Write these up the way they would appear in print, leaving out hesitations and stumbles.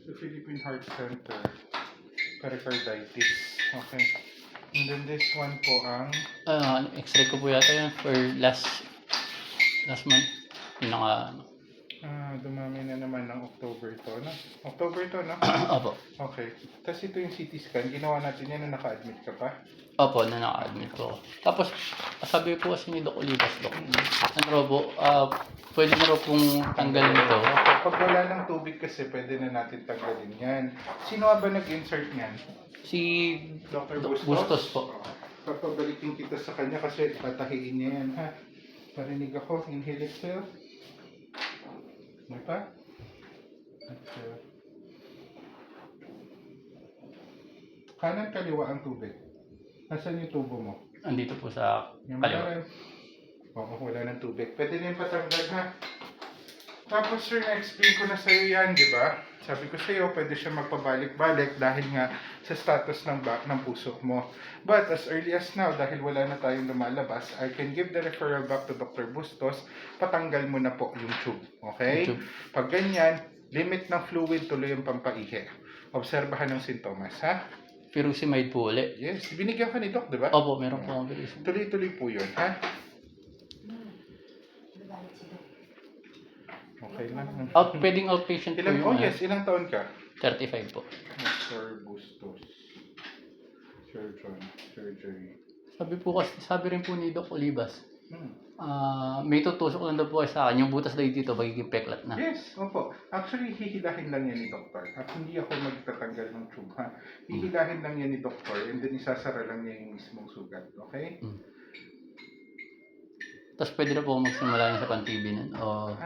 the Philippine Heart Center, pericarditis. Okay. And then this one po ang X-ray ko po yata yun for last month. Pinaka, dumami na naman ng October to, no? October to, no? opo. Okay. Tapos ito yung CT scan. Ginawa natin yan nung naka-admit ka pa. Opo, na naka-admit ko. Tapos, sabi po kasi ni Doc Olivas, Doc, ano raw po, pwede na raw pong tanggalin ito. Okay. Pag wala ng tubig kasi, pwede na natin tanggalin yan. Sino nga ba nag-insert niyan? Si Dr. Doc Bustos? Bustos po. Papabalikin kita sa kanya kasi tatahiin niya yan, ha? Parinig ako. Inhale exhale. May pa? Exhale. Kanan kaliwa ang tubig. Nasaan yung tubo mo? Andito po sa Yung kaliwa. Oo, wala ng tubig. Pwede na yung patanggal, ha? Tapos, sir, na-explain ko na sa'yo yan, di ba? Sabi ko sa'yo, pwede siya magpabalik-balik dahil nga sa status ng puso mo. But as early as now, dahil wala na tayong lumalabas, I can give the referral back to Dr. Bustos. Patanggal mo na po yung tube. Okay? Yung tube. Pag ganyan, limit ng fluid, tuloy yung pampaihi. Obserbahan ng sintomas, ha? Furosemide po ulit. Yes, binigyan ka ni Doc, di ba? Opo, meron po akong furosemide. Tuloy-tuloy po yun, ha? Okay lang. Pwedeng outpatient po yung Yes, ilang taon ka? 35 po. Dr. Bustos. Surgery. Sabi rin po ni Doc Olivas, Hmm. may tutusok lang daw po sa akin. Yung butas daw dito, magiging peklat na. Yes, opo. Actually, hihilahin lang yan ni Doktor. At hindi ako magtatanggal ng tube, ha? Hihilahin lang yan ni Doktor and then isasara lang niya yung mismong sugat. Okay? Tapos pwede na po magsimula yung sa pan-TB nun. O,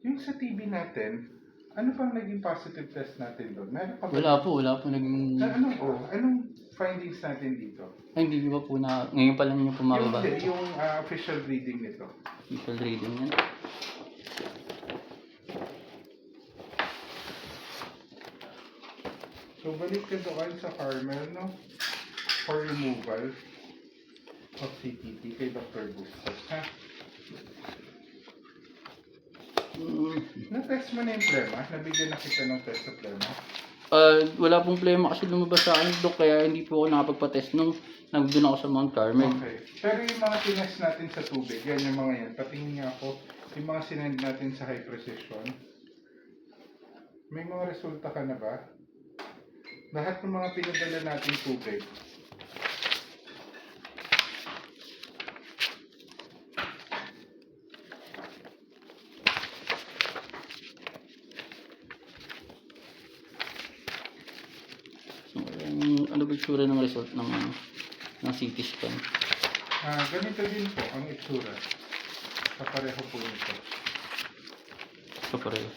Yung sa TB natin, ano pang naging positive test natin doon? Meron pa ba? wala po naging... Anong findings natin dito? Ay, hindi ba po na... Ngayon pa lang niyo po mababa. Yung official reading nito. Visual reading yan. So, balik ka doon sa Carmel, no? For removal of CTT kay Dr. Bustos, ha? Na-test mo na yung plema? Nabigyan na kita ng test sa plema? Wala pong problema kasi lumabas sa akin, Dok, kaya hindi po ako nakapagpa-test nung nandun ako sa Mount Carmel. Okay. Pero yung mga tinest natin sa tubig, yan yung mga yan. Patingin nga ako, yung mga sinend natin sa high precision. May mga resulta ka na ba? Lahat ng mga pinadala natin tubig. So, ano ba itsura ng result ng CT scan? Ganito din po ang itsura. Kapareho po nito. So, pareho.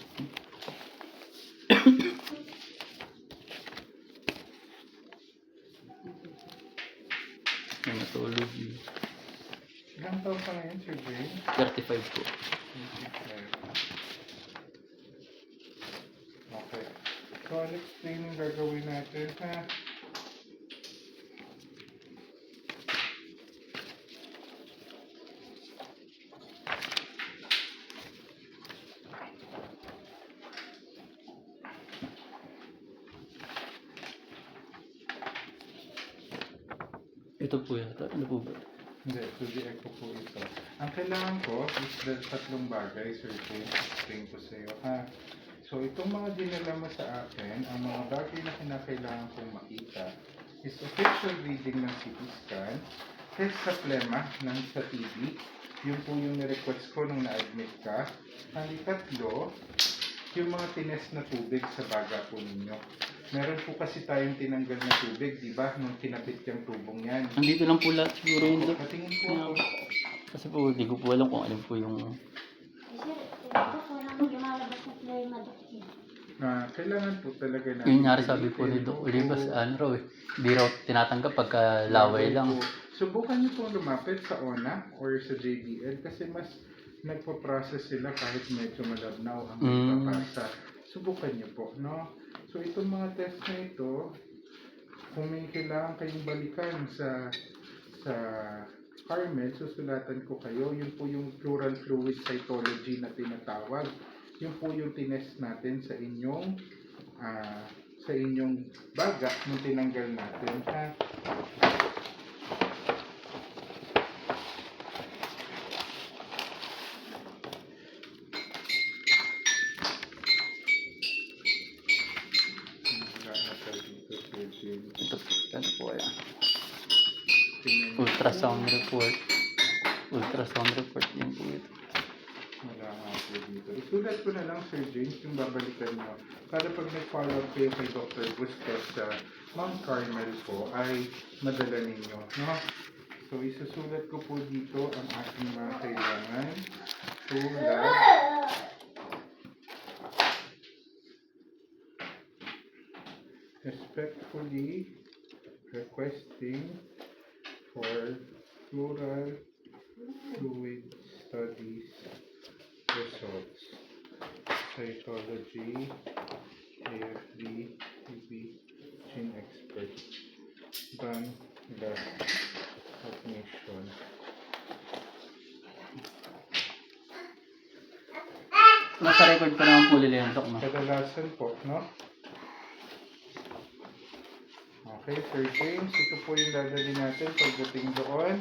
Hematology. Ilang taon ka ngayon, Sir Jay? 35 po. Okay. So, I'll explain yung gagawin natin, ha? Ito po yata. Ano po ba? Hindi, to the echo po ito. Ang kailangan ko is the tatlong bagay, Sir Jay. Explain ko sa iyo, ha? So, itong mga dinala mo sa akin, ang mga bagay na kinakailangan kong makita is official reading ng CT scan, test sa plema ng sa TB, yun po yung request ko nung na-admit ka. Ang ikatlo, yung mga tinest na tubig sa baga po ninyo. Meron po kasi tayong tinanggal na tubig, di ba? Nung kinapit yung tubong yan. Andito lang po lahat siguro yun, Dok. Patingin ko ako. Kasi po, hindi ko po alam kung ano po yung... Kailangan po talaga na... Yung nangyari sabi po ni Doc Olivas, ano raw eh, hindi raw tinatanggap pagka laway lang. Subukan niyo pong lumapit sa ONA or sa JBL kasi mas nagpa-process sila kahit medyo malabnaw ang nagpapasa. Subukan niyo po, no? So itong mga test na ito, kung may kailangan kayong balikan sa Carmel, susulatan ko kayo. Yun po yung pleural fluid cytology na tinatawag. Yun po yung tinest natin sa inyong sa inyong baga nung tinanggal natin, ha? Wala ata dito, Sir James. Ito po yan. Tingnan niyo. Ultrasound report. Ultrasound report din po ito. Wala nga po dito. Isulat ko na lang, Sir James, yung babalikan nyo. Para pag nag-follow up kayo kay Dr. Bustos sa Mount Carmel po, ay madala ninyo. No? So, isusulat ko po dito ang ating mga kailangan. Sulat. Respectfully requesting for pleural fluid studies results, cytology, AFD, TB, gene expert, done last admission. Nasa record pa naman po nila yung Dok, no? Kadalasan po, no? Okay, Sir James, ito po yung dadali natin pagdating doon.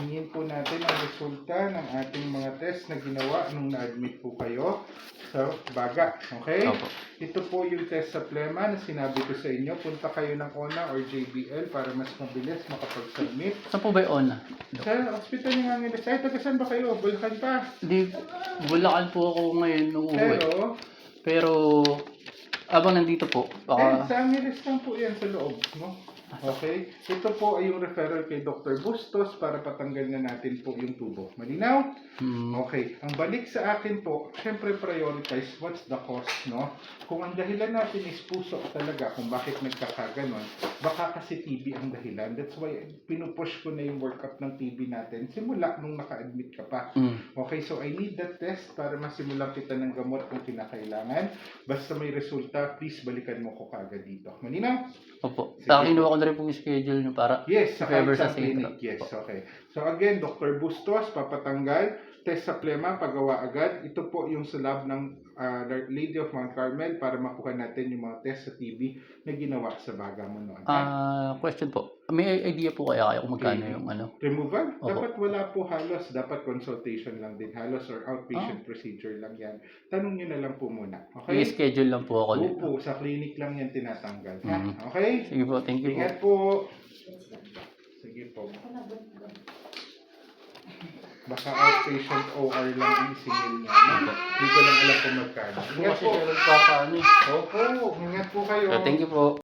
Hingin po natin ang resulta ng ating mga test na ginawa nung na-admit po kayo sa baga. Okay? Opo. Ito po yung test sa plema na sinabi ko sa inyo. Punta kayo ng ONA or JBL para mas mabilis makapag-submit. Saan po ba yung ONA? Sa hospital ng Angeles. Ay, taga-saan ba kayo? Bulacan pa. Hindi, Bulacan po ako ngayon nung uuwi. Pero, abang nandito po, baka... Sa Angeles lang po yan sa loob, no? Okay? Ito po ay yung referral kay Dr. Bustos para patanggal na natin po yung tubo. Malinaw? Okay. Ang balik sa akin po, syempre prioritize what's the cause, no? Kung ang dahilan natin is puso talaga, kung bakit nagkakaganon, baka kasi TB ang dahilan. That's why pinupush ko na yung workup ng TB natin simula nung naka-admit ka pa. Okay, so I need that test para masimulan kita ng gamot kung kinakailangan. Basta may resulta, please balikan mo ko kaagad dito. Malinaw? Opo. Sige. Sa kinuha ko na rin po yung schedule nyo para Yes, sa Fever sa sa clinic. Sintro. Yes, okay. So again, Dr. Bustos, papatanggal, test sa plema, pagawa agad. Ito po yung sa lab ng Lady of Mount Carmel para makuha natin yung mga test sa TB na ginawa sa baga mo noon. question po. May idea po kaya kung magkano Okay. yung ano? Removal? Opo. Dapat wala po halos. Dapat consultation lang din halos or outpatient procedure lang yan. Tanong nyo na lang po muna. Okay? I-schedule lang po ako dito. Opo, sa clinic lang yan tinatanggal. Ha? Okay? Sige po, thank you po. Ingat po. Sige po. Baka outpatient OR lang ang isingil niya. Hindi ko lang alam kung magkano. Ingat Kasi po. meron pa ano eh. Opo, ingat po kayo. So, thank you po.